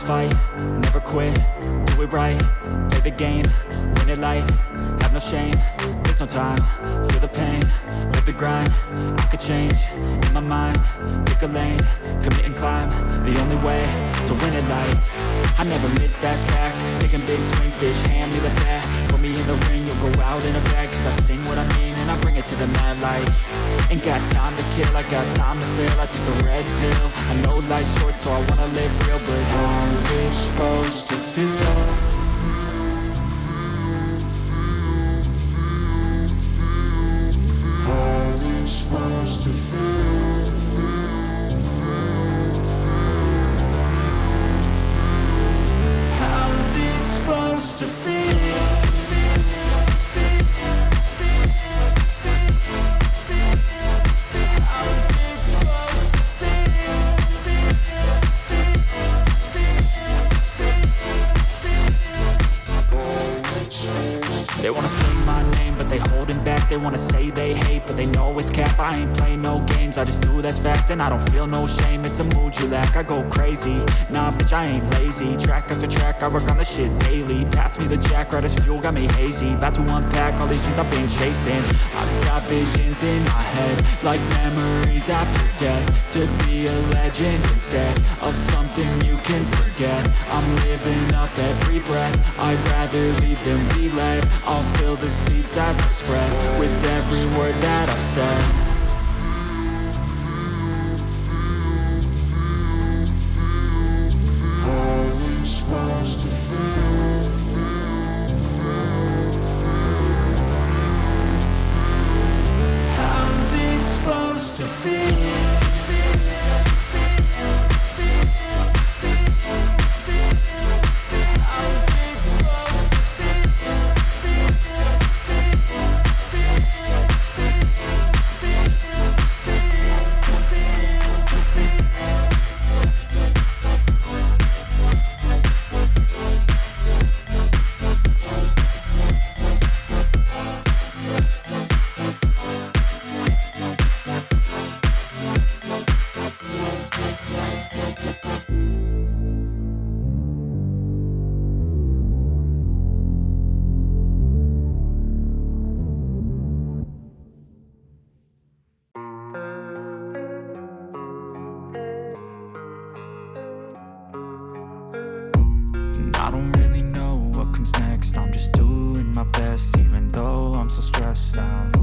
fight, never quit, do it right, play the game, win it life, have no shame, there's no time, feel the pain, live the grind, I could change, in my mind, pick a lane, commit and climb, the only way to win it life, I never miss, that's fact, taking big swings, bitch, hand me the bat, put me in the ring, you'll go out in a bag, cause I sing what I mean and I bring it to the mad light, ain't got time to kill, I got time to feel, I took the red pill, I know life's short so I wanna live real, but how's it supposed to feel? How's it supposed to feel? How's it supposed to feel? They wanna say my name, but they holding back. They wanna say they hate, but they know it's cap. I ain't play no games, I just do that's fact. And I don't feel no shame, it's a mood you lack. I go crazy, nah bitch I ain't lazy. Track after track, I work on the shit daily. Pass me the jack, right as fuel, got me hazy. About to unpack all these things I've been chasing. I've got visions in my head, like memories after death. To be a legend instead of something you can forget. I'm living up every breath, I'd rather lead than be led. I'll fill the seats as I spread with every word that I've said. How's it supposed to feel? How's it supposed to feel? I don't really know what comes next. I'm just doing my best, even though I'm so stressed out.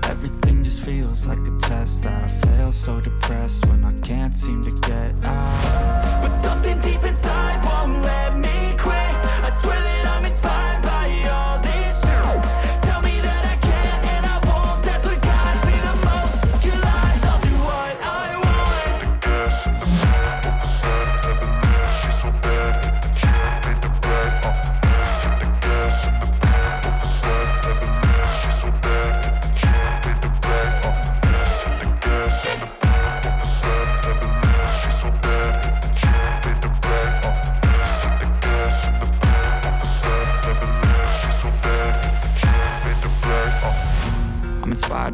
Everything just feels like a test that I fail, so depressed when I can't seem to get out. But something deep inside won't let me quit. I swear that I'm inspired by all this shit. Tell me that I can and I won't, that's what guides me the most. Your lies, I'll do what I want. The gas in the back of the sun, never knew she's so bad.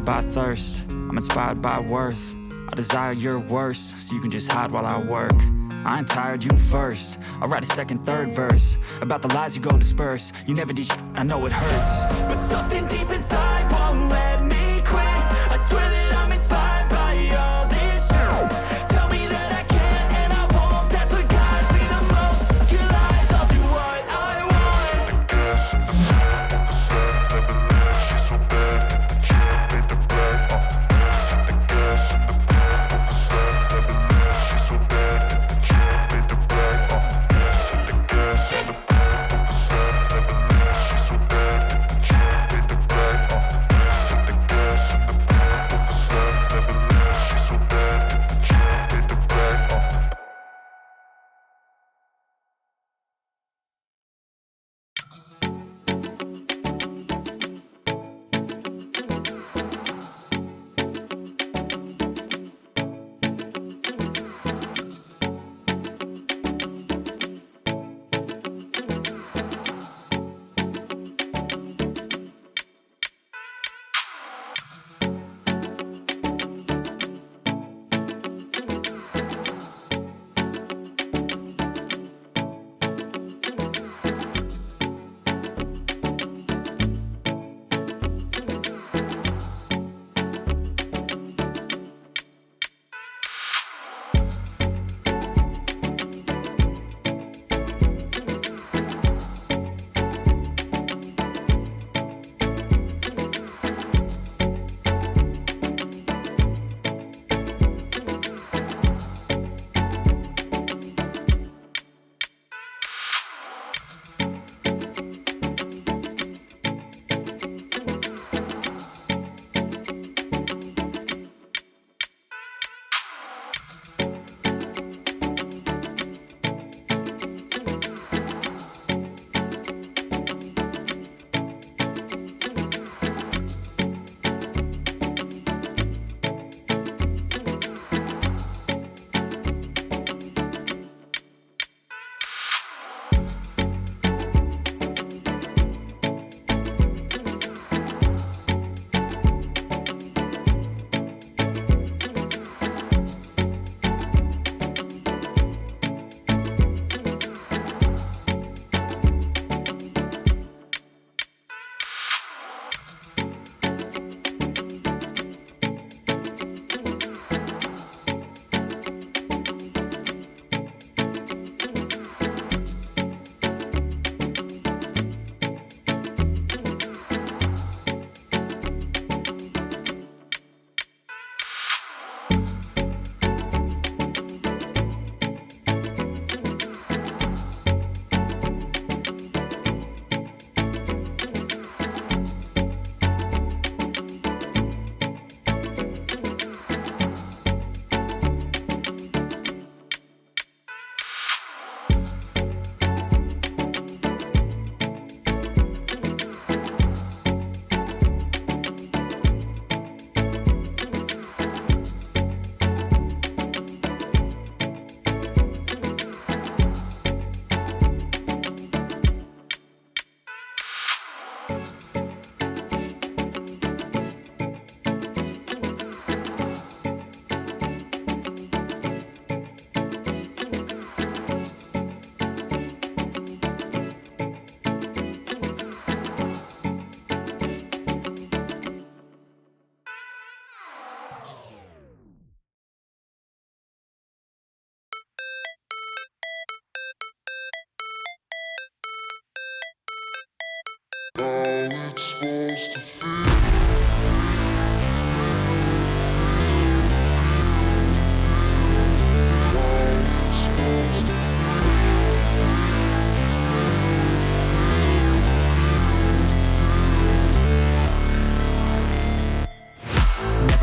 By thirst, I'm inspired by worth. I desire your worst, so you can just hide while I work. I ain't tired, you first. I'll write a second, third verse about the lies you go disperse. You never did shit, I know it hurts. But something deep inside won't let me quit. I swear that I'm inspired by all this shit. Tell me that I can and I won't, that's what guides me the most. Your lies, I'll do what I want. The gas in the back of the sun, never knew she's so bad. Never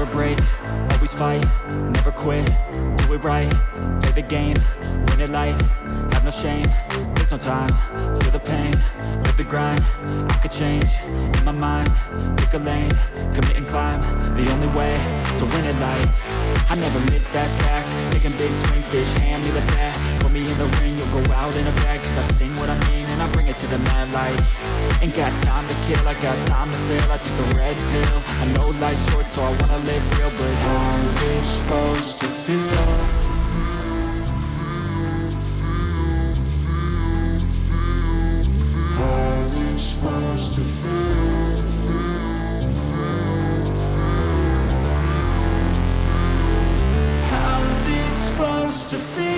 break, always fight, never quit, do it right, play the game, win it life, have no shame, there's no time, feel the pain, live the grind, I could change, in my mind, pick a lane, commit and climb, the only way to win it life, I never miss, that's fact, taking big swings, bitch, hand me the bat, put me in the ring, you'll go out in a bag, cause I sing what I mean and I bring it to the mad light, ain't got time to kill, I got time to feel, I took the red pill, I know life's short so I wanna live real, but how's it supposed to feel? How's it supposed to feel? How's it supposed to feel?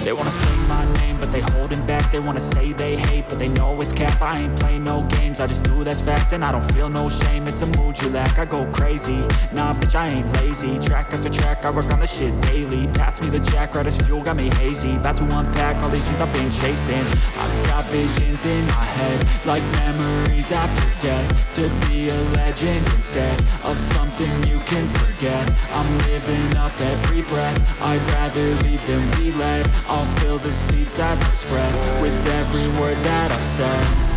They wanna say my name, but they holding back. They wanna say they hate, but they know it's cap. I ain't play no games, I just do that's fact. And I don't feel no shame, it's a mood you lack. I go crazy, nah bitch I ain't lazy. Track after track, I work on the shit daily. Pass me the jack, right as fuel, got me hazy. About to unpack all these things I've been chasing. I've got visions in my head, like memories after death. To be a legend instead of something you can forget. I'm living up every breath, I'd rather lead than be led. I'll fill the seats as I spread with every word that I've said.